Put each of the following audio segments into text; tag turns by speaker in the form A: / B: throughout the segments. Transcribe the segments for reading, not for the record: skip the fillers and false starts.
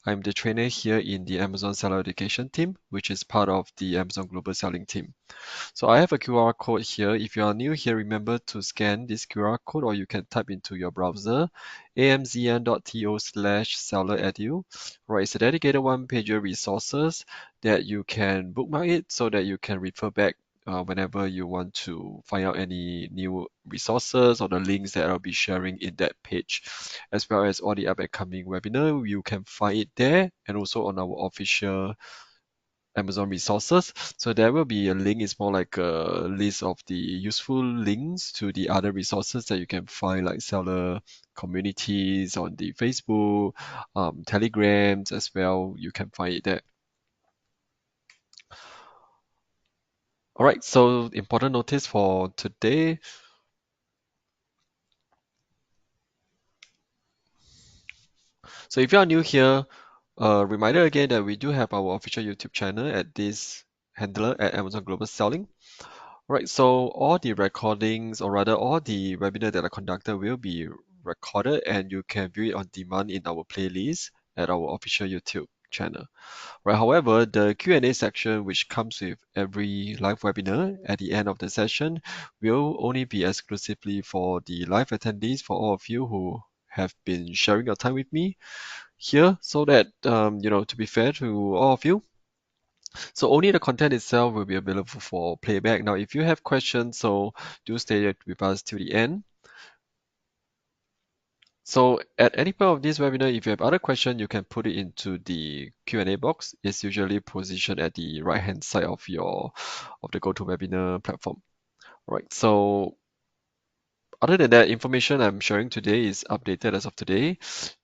A: I'm the trainer here in the Amazon Seller Education team, which is part of the Amazon Global Selling team. So I have a QR code here. If you are new here, remember to scan this QR code or you can type into your browser amzn.to/selleredu. Right, it's a dedicated one-pager resources that you can bookmark it so that you can refer back whenever you want to find out any new resources or the links that I'll be sharing in that page, as well as all the up and coming webinar. You can find it there and also on our official Amazon resources. So there will be a link. It's more like a list of the useful links to the other resources that you can find, like seller communities on the Facebook, Telegrams as well. You can find it there. All right, so important notice for today. So if you are new here, reminder again that we do have our official YouTube channel at this handler at Amazon Global Selling. Right, so all the recordings, or rather all the webinar that are conducted will be recorded and you can view it on demand in our playlist at our official YouTube channel. Right, however, the Q&A section, which comes with every live webinar at the end of the session, will only be exclusively for the live attendees, for all of you who have been sharing your time with me here, so that, to be fair to all of you, so only the content itself will be available for playback. Now, if you have questions, so do stay with us till the end. So at any point of this webinar, if you have other question, you can put it into the Q&A box. It's usually positioned at the right-hand side of the GoToWebinar platform. Right. So other than that, information I'm sharing today is updated as of today.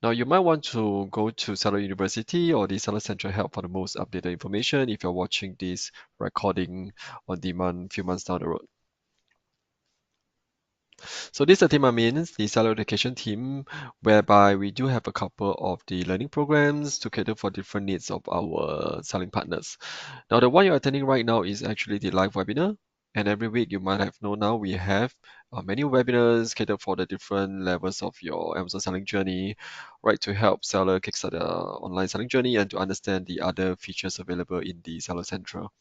A: Now, you might want to go to Seller University or the Seller Central Help for the most updated information if you're watching this recording on demand a few months down the road. So this is the team I'm in, the Seller Education team, whereby we do have a couple of the learning programs to cater for different needs of our selling partners. Now, the one you're attending right now is actually the live webinar. And every week, you might have known now, we have many webinars catered for the different levels of your Amazon selling journey, right, to help seller kickstart their online selling journey and to understand the other features available in the Seller Central.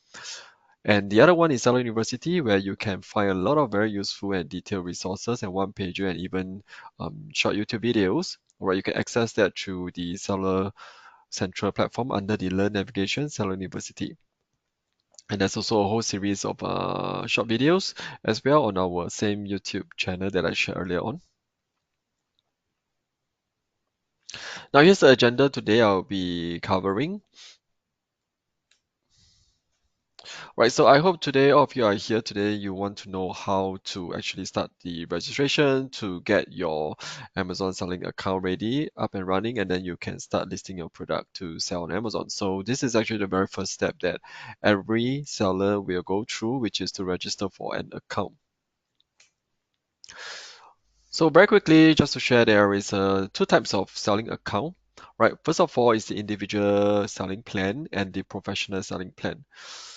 A: And the other one is Seller University, where you can find a lot of very useful and detailed resources and one-pager and even short YouTube videos, where you can access that through the Seller Central platform under the Learn Navigation Seller University. And there's also a whole series of short videos as well on our same YouTube channel that I shared earlier on. Now here's the agenda today I'll be covering. Right, so I hope today all of you are here today. You want to know how to actually start the registration to get your Amazon selling account ready, up and running, and then you can start listing your product to sell on Amazon. So this is actually the very first step that every seller will go through, which is to register for an account. So very quickly, just to share, there is two types of selling account. Right, first of all is the individual selling plan and the professional selling plan.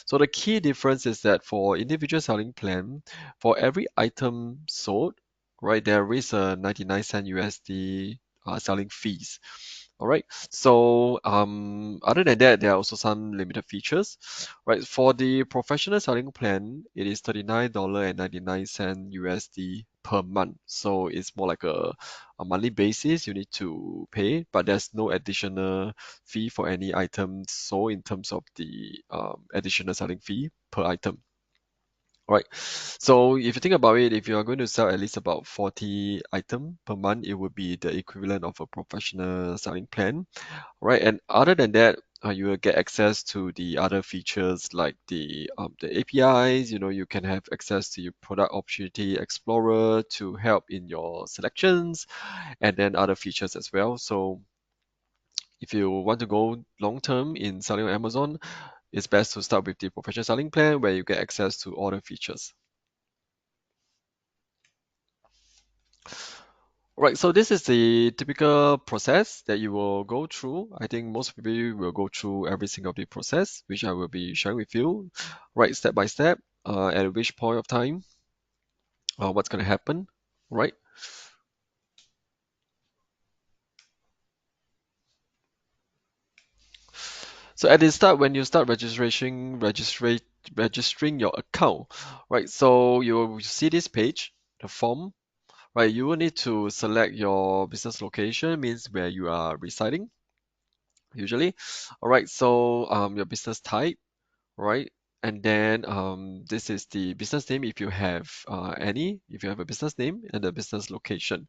A: So the key difference is that for individual selling plan, for every item sold, right, there is a 99 cent USD selling fees. All right. So other than that, there are also some limited features. Right. For the professional selling plan, it is $39.99 USD per month. So it's more like a monthly basis you need to pay, but there's no additional fee for any items sold in terms of the additional selling fee per item. Right. So if you think about it, if you are going to sell at least about 40 items per month, it would be the equivalent of a professional selling plan. Right. And other than that, you will get access to the other features like the APIs. You can have access to your product opportunity explorer to help in your selections, and then other features as well. So if you want to go long term in selling on Amazon, it's best to start with the professional selling plan where you get access to all the features. Right, so this is the typical process that you will go through. I think most people will go through every single of the process, which I will be sharing with you, right, step by step, at which point of time, what's going to happen, right? So at the start, when you start registering your account, right? So you will see this page, the form, right? You will need to select your business location, means where you are residing usually. All right, so your business type, right? And then this is the business name if you have any, if you have a business name and the business location.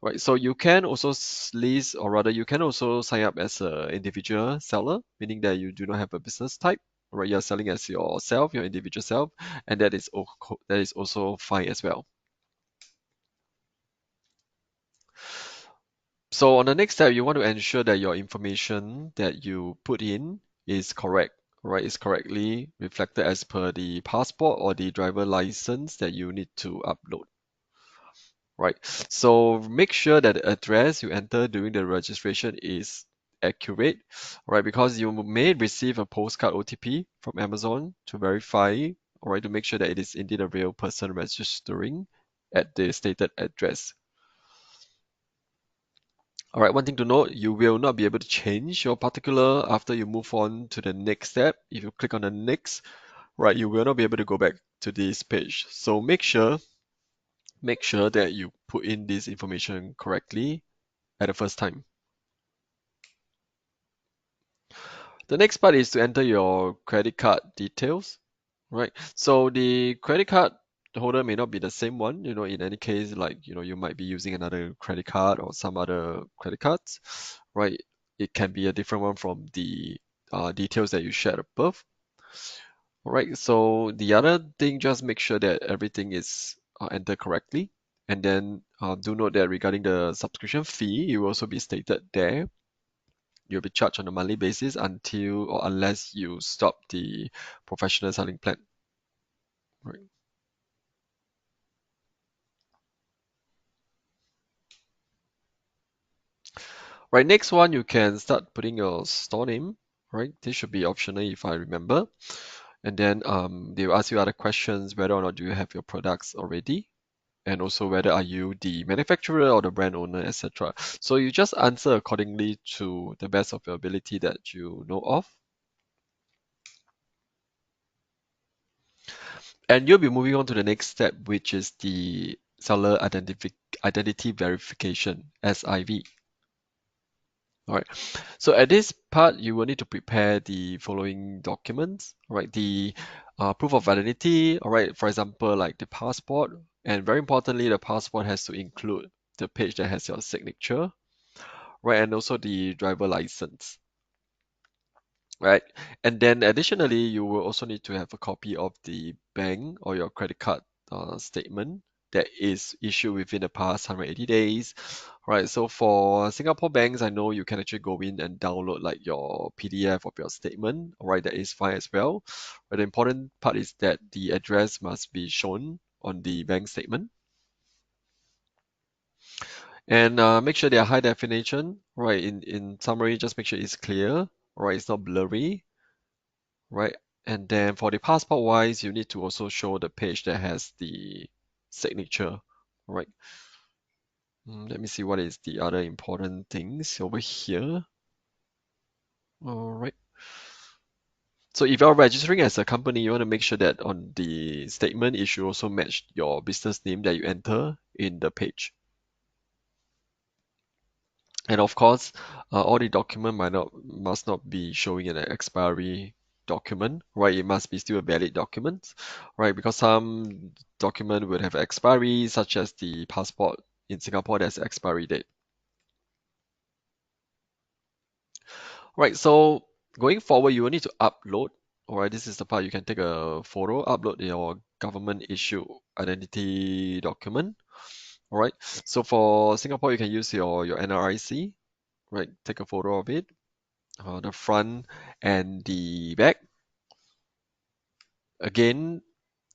A: Right, so you can also list, or rather, you can also sign up as an individual seller, meaning that you do not have a business type, right? You're selling as yourself, your individual self, and that is also fine as well. So on the next step, you want to ensure that your information that you put in is correct, right? Is correctly reflected as per the passport or the driver license that you need to upload. Right. So make sure that the address you enter during the registration is accurate, right? Because you may receive a postcard OTP from Amazon to verify, all right, to make sure that it is indeed a real person registering at the stated address. All right, one thing to note, you will not be able to change your particular after you move on to the next step. If you click on the next, right, you will not be able to go back to this page. So make sure that you put in this information correctly at the first time. The next part is to enter your credit card details, right? So the credit card holder may not be the same one, in any case, like, you might be using another credit card or some other credit cards, right? It can be a different one from the details that you shared above. All right, so the other thing, just make sure that everything is entered correctly. And then do note that regarding the subscription fee, it will also be stated there. You'll be charged on a monthly basis until or unless you stop the professional selling plan. Right. Right, next one, you can start putting your store name, right? This should be optional if I remember. And then they will ask you other questions, whether or not do you have your products already, and also whether are you the manufacturer or the brand owner, etc. So you just answer accordingly to the best of your ability that you know of. And you'll be moving on to the next step, which is the seller identity verification, SIV. All right. So at this part, you will need to prepare the following documents, right? The proof of identity, all right, for example, like the passport, and very importantly, the passport has to include the page that has your signature, right? And also the driver license, right? And then additionally, you will also need to have a copy of the bank or your credit card statement that is issued within the past 180 days, right? So for Singapore banks, I know you can actually go in and download like your PDF of your statement, all right? That is fine as well. But the important part is that the address must be shown on the bank statement. And make sure they are high definition, right? In summary, just make sure it's clear, right? It's not blurry, right? And then for the passport wise, you need to also show the page that has the signature, right? Let me see what is the other important things over here. All right. So if you're registering as a company, you want to make sure that on the statement, it should also match your business name that you enter in the page. And of course, all the document must not be showing an expiry document, right? It must be still a valid document, right? Because some document would have expiry, such as the passport in Singapore, there's expiry date. Right, so going forward, you will need to upload. All right, this is the part you can take a photo, upload your government issue identity document. All right, so for Singapore, you can use your NRIC, right? Take a photo of it, the front and the back. Again,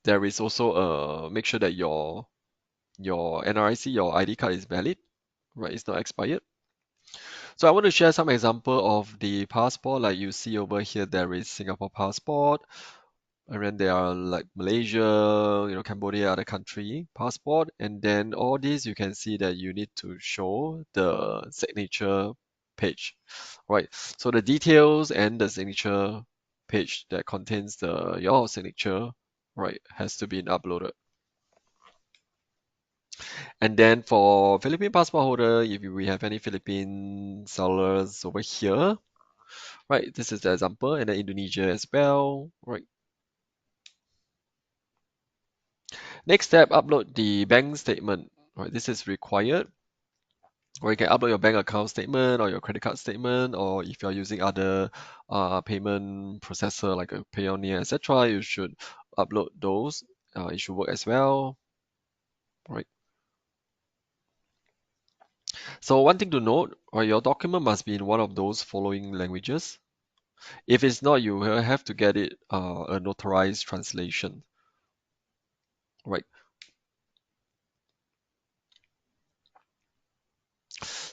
A: there is also make sure that your NRIC, your ID card is valid, right? It's not expired. So I want to share some example of the passport. Like you see over here, there is Singapore passport, and then there are like Malaysia, Cambodia, other country passport, and then all these you can see that you need to show the signature page, right? So the details and the signature page that contains the your signature, right, has to be uploaded. And then for Philippine passport holder, if we have any Philippine sellers over here, right, this is the example, and then Indonesia as well, right? Next step, upload the bank statement, right? This is required. Or you can upload your bank account statement or your credit card statement, or if you're using other payment processor like a Payoneer, etc., you should upload those. It should work as well, right? So one thing to note, your document must be in one of those following languages. If it's not, you will have to get it a notarized translation, right?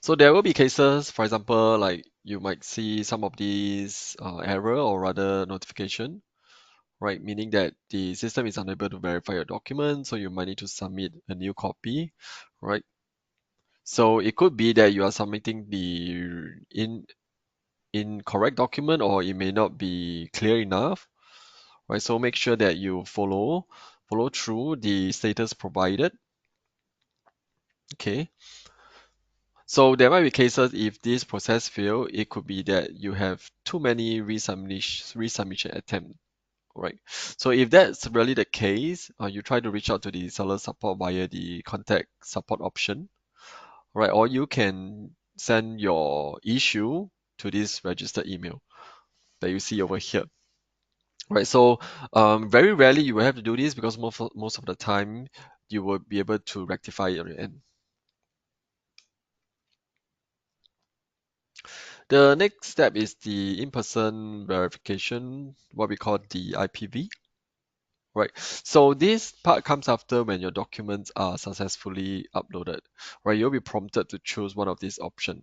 A: So there will be cases, for example, like you might see some of these error or rather notification, right? Meaning that the system is unable to verify your document, so you might need to submit a new copy, right? So it could be that you are submitting the incorrect document, or it may not be clear enough, right? So make sure that you follow through the status provided. Okay. So there might be cases if this process fail, it could be that you have too many resubmission attempt, right? So if that's really the case, you try to reach out to the seller support via the contact support option, right? Or you can send your issue to this registered email that you see over here. Right, so very rarely you will have to do this because most of the time you will be able to rectify it on your end. The next step is the in-person verification, what we call the IPV. Right. So this part comes after when your documents are successfully uploaded. Right. You'll be prompted to choose one of these options.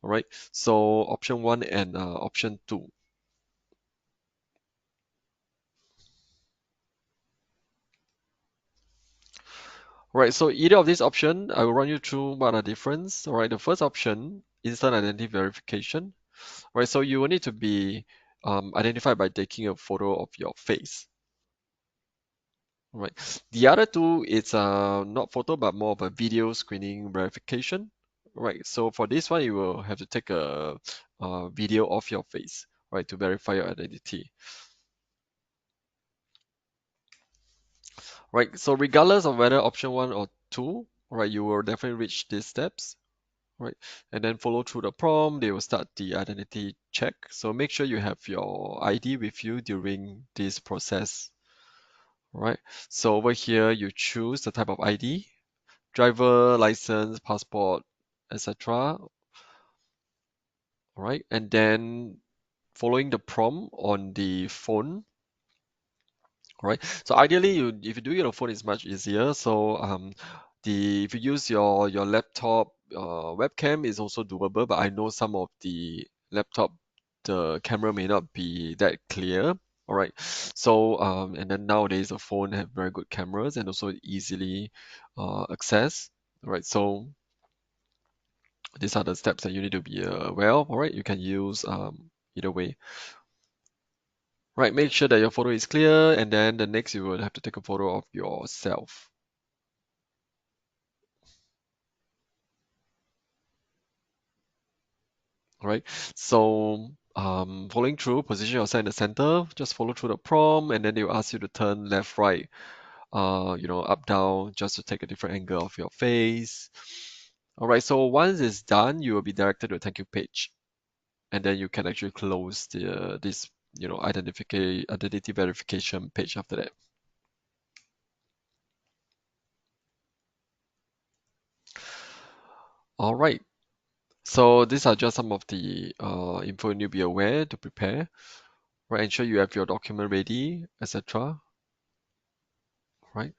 A: All right. So option one and option two. Right. So either of these option, I will run you through what are difference. All right. The first option, instant identity verification. Right. So you will need to be identified by taking a photo of your face. Right. The other two, it's not photo but more of a video screening verification. Right. So for this one, you will have to take a video of your face, right, to verify your identity. Right. So regardless of whether option one or two, right, you will definitely reach these steps. Right. And then follow through the prompt, they will start the identity check. So make sure you have your ID with you during this process. Right. So over here, you choose the type of ID, driver license, passport, etc. All right, and then following the prompt on the phone. All right, so ideally, if you do it on phone, it's much easier. So the if you use your laptop webcam is also doable, but I know some of the laptop the camera may not be that clear. All right, so and then nowadays the phone have very good cameras and also easily access. All right, so these are the steps that you need to be aware of. All right, you can use either way. Right, make sure that your photo is clear, and then the next you will have to take a photo of yourself. All right, so following through, position yourself in the center, just follow through the prompt, and then they will ask you to turn left, right, up, down, just to take a different angle of your face. All right, so once it's done, you will be directed to a thank you page, and then you can actually close this identity verification page after that. All right. So these are just some of the info you need to be aware to prepare. Right, ensure you have your document ready, etc. Right.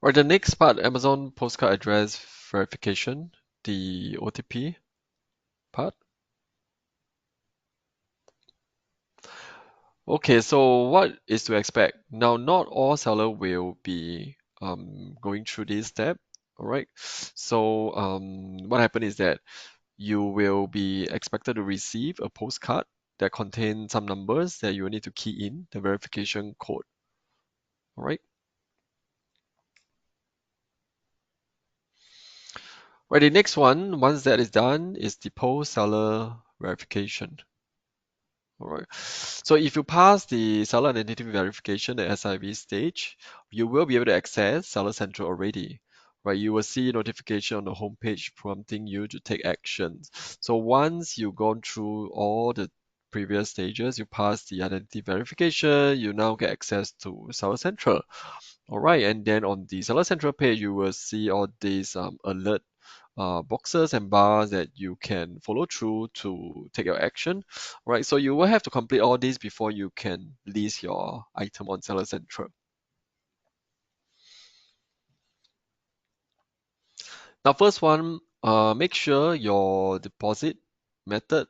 A: Right, the next part, Amazon postcard address verification, the OTP part. Okay, so what is to expect? Now, not all seller will be going through this step, all right? So what happened is that you will be expected to receive a postcard that contains some numbers that you will need to key in the verification code, all right? Right, the next one, once that is done, is the post-seller verification. All right. So if you pass the seller identity verification, the SIV stage, you will be able to access Seller Central already. Right, you will see notification on the homepage prompting you to take actions. So once you've gone through all the previous stages, you pass the identity verification, you now get access to Seller Central. All right, and then on the Seller Central page, you will see all these alert boxes and bars that you can follow through to take your action, right? So you will have to complete all these before you can list your item on Seller Central. Now, first one, make sure your deposit method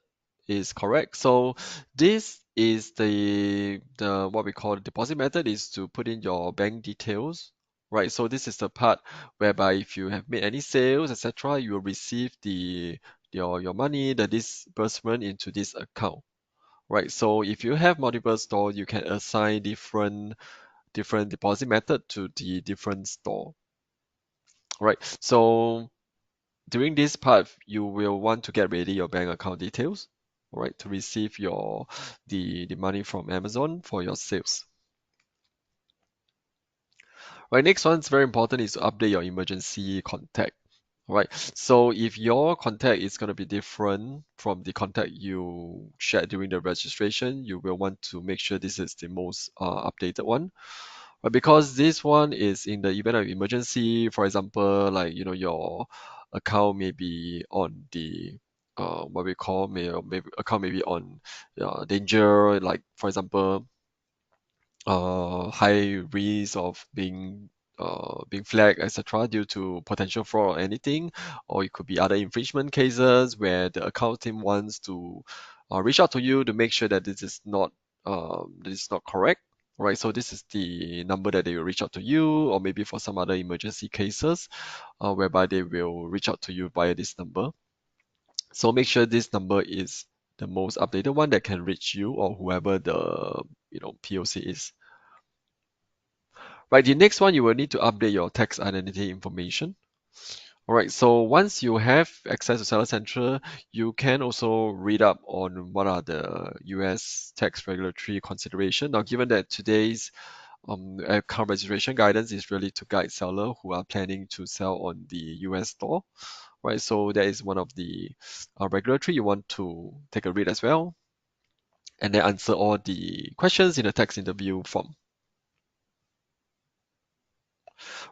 A: is correct. So this is the what we call the deposit method is to put in your bank details, right? So this is the part whereby if you have made any sales, etc., you will receive your money, the disbursement into this account, right? So if you have multiple stores, you can assign different deposit method to the different store, right? So during this part, you will want to get ready your bank account details, all right, to receive the money from Amazon for your sales. Right, next one is very important is to update your emergency contact. All right, so if your contact is going to be different from the contact you shared during the registration, you will want to make sure this is the most updated one. But because this one is in the event of emergency, for example, like your account may be on the what we call maybe account may be on danger, like for example, high risk of being flagged, etc., due to potential fraud or anything, or it could be other infringement cases where the account team wants to reach out to you to make sure that this is not correct. Right, so this is the number that they will reach out to you, or maybe for some other emergency cases, whereby they will reach out to you via this number. So make sure this number is the most updated one that can reach you or whoever the POC is. Right, the next one you will need to update your tax identity information. All right, so once you have access to Seller Central, you can also read up on what are the US tax regulatory consideration. Now, given that today's account registration guidance is really to guide seller who are planning to sell on the US store, right? So that is one of the regulatory you want to take a read as well, and then answer all the questions in the tax interview form.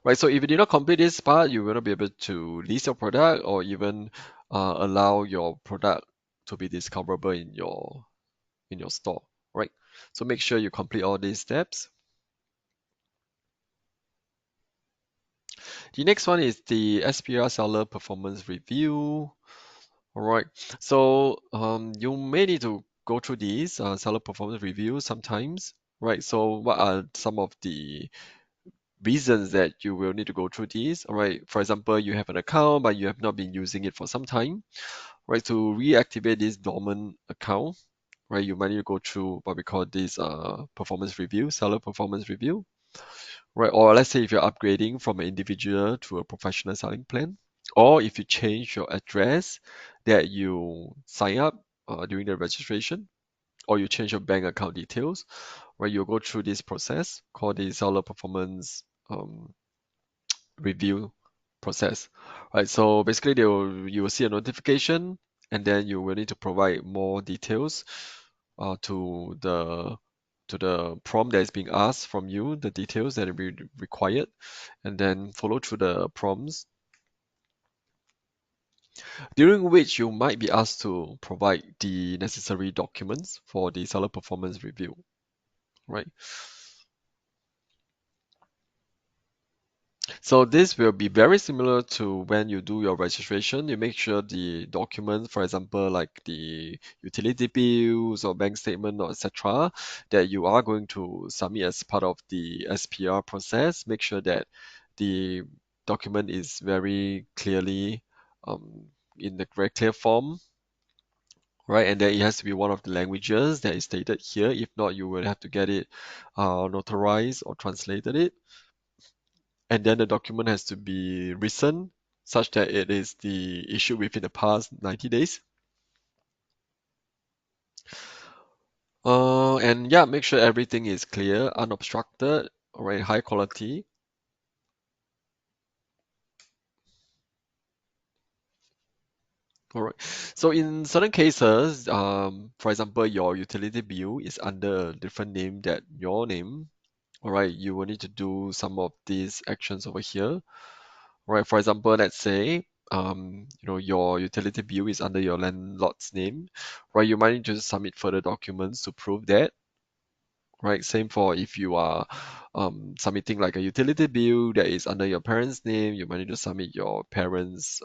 A: Right, so if you did not complete this part, you will not be able to list your product or even allow your product to be discoverable in your store, right? So make sure you complete all these steps. The next one is the SPR seller performance review. All right, so you may need to go through these seller performance reviews sometimes, right? So what are some of the reasons that you will need to go through these? All right, for example, you have an account but you have not been using it for some time, right? To reactivate this dormant account, right, you might need to go through what we call this performance review, seller performance review, right? Or let's say if you're upgrading from an individual to a professional selling plan, or if you change your address that you sign up during the registration, or you change your bank account details, right? You'll go through this process called the seller performance review process, right? So basically, you will see a notification, and then you will need to provide more details to the prompt that is being asked from you, the details that will be required, and then follow through the prompts, during which you might be asked to provide the necessary documents for the seller performance review, right? So this will be very similar to when you do your registration. You make sure the documents, for example, like the utility bills or bank statement or etc., that you are going to submit as part of the SPR process. Make sure that the document is very clearly in the very clear form, right? And then it has to be one of the languages that is stated here. If not, you will have to get it notarized or translated it. And then the document has to be recent, such that it is the issue within the past 90 days. And yeah, make sure everything is clear, unobstructed, all right, high quality. All right. So in certain cases, for example, your utility bill is under a different name than your name. All right, you will need to do some of these actions over here. Right, for example, let's say your utility bill is under your landlord's name, right? You might need to submit further documents to prove that, right? Same for if you are submitting like a utility bill that is under your parents' name, you might need to submit your parents'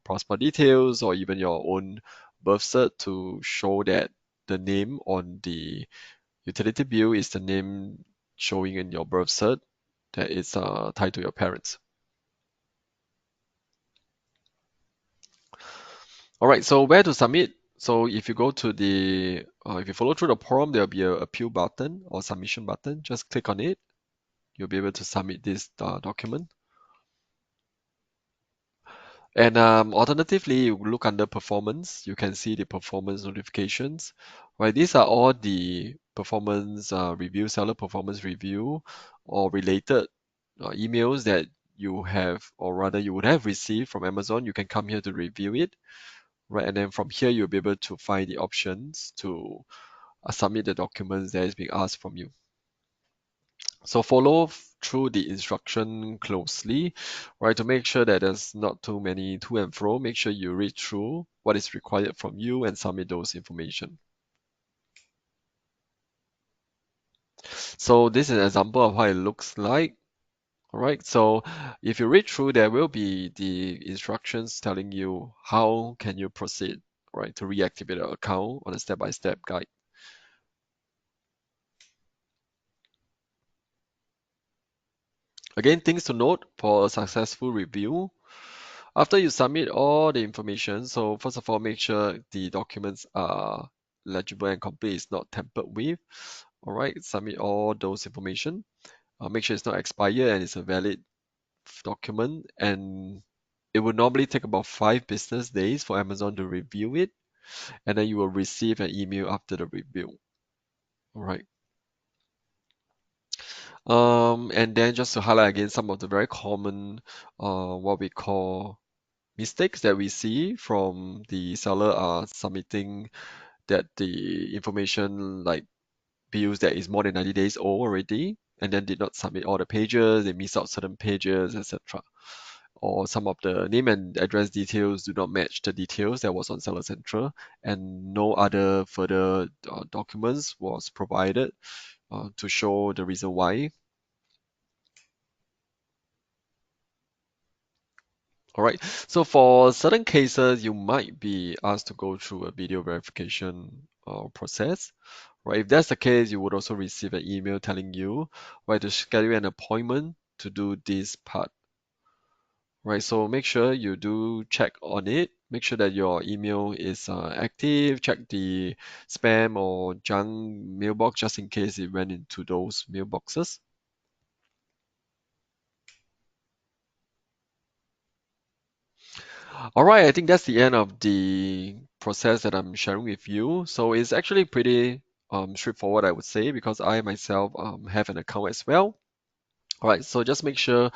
A: passport details or even your own birth cert to show that the name on the utility bill is the name showing in your birth cert that is tied to your parents. All right, so where to submit? So if you go to if you follow through the prompt, there'll be a appeal button or submission button. Just click on it. You'll be able to submit this document. And alternatively, you look under performance. You can see the performance notifications. Right, these are all the performance review, seller performance review, or related emails that you have, or rather you would have received from Amazon. You can come here to review it. Right, and then from here you'll be able to find the options to submit the documents that is being asked from you. So follow through the instruction closely, right, to make sure that there's not too many to and fro. Make sure you read through what is required from you and submit those information. So this is an example of how it looks like. All right, so if you read through, there will be the instructions telling you how can you proceed, right, to reactivate your account on a step-by-step guide. Again, things to note for a successful review. After you submit all the information, so first of all, make sure the documents are legible and complete, it's not tampered with. All right, submit all those information. Make sure it's not expired and it's a valid document. And it will normally take about 5 business days for Amazon to review it, and then you will receive an email after the review. All right. And then just to highlight again some of the very common, what we call mistakes that we see from the seller are submitting that the information like bills that is more than 90 days old already and then did not submit all the pages, they miss out certain pages, etc. Or some of the name and address details do not match the details that was on Seller Central, and no other further documents was provided to show the reason why. All right. So for certain cases, you might be asked to go through a video verification process. Right. If that's the case, you would also receive an email telling you, right, to schedule an appointment to do this part. Right. So make sure you do check on it. Make sure that your email is active. Check the spam or junk mailbox just in case it went into those mailboxes. All right, I think that's the end of the process that I'm sharing with you. So it's actually pretty straightforward, I would say, because I myself have an account as well. All right, so just make sure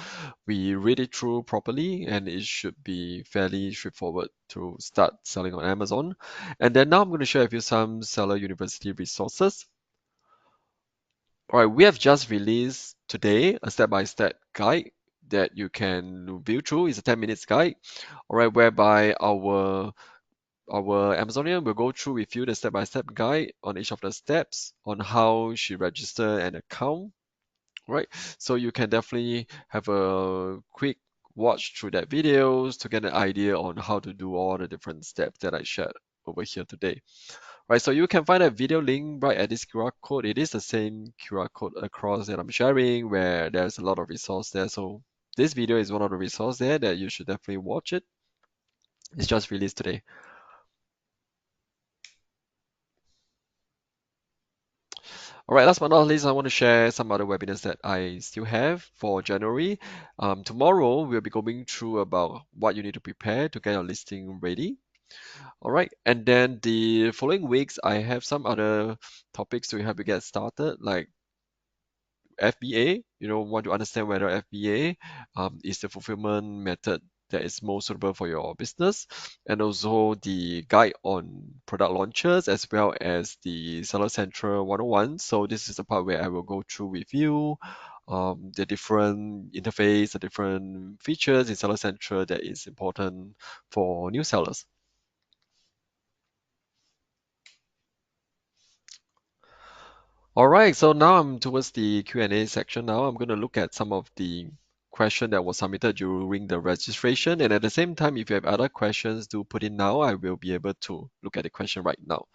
A: we read it through properly, and it should be fairly straightforward to start selling on Amazon. And then now I'm going to share with you some Seller University resources. All right, we have just released today a step-by-step guide that you can view through. It's a 10 minutes guide, all right, whereby our Amazonian will go through with you the step-by-step guide on each of the steps on how she register an account, right? So you can definitely have a quick watch through that videos to get an idea on how to do all the different steps that I shared over here today. Right, so you can find a video link right at this QR code. It is the same QR code across that I'm sharing where there's a lot of resource there. So this video is one of the resource there that you should definitely watch it. It's just released today. All right, last but not least, I want to share some other webinars that I still have for January. Tomorrow, we'll be going through about what you need to prepare to get your listing ready. All right, and then the following weeks, I have some other topics to help you get started, like FBA. Want to understand whether FBA is the fulfillment method that is most suitable for your business, and also the guide on product launches as well as the Seller Central 101. So this is the part where I will go through with you the different interface, the different features in Seller Central that is important for new sellers. All right, so now I'm towards the Q&A section now. I'm going to look at some of the question that was submitted during the registration. And at the same time, if you have other questions, do put in now. I will be able to look at the question right now.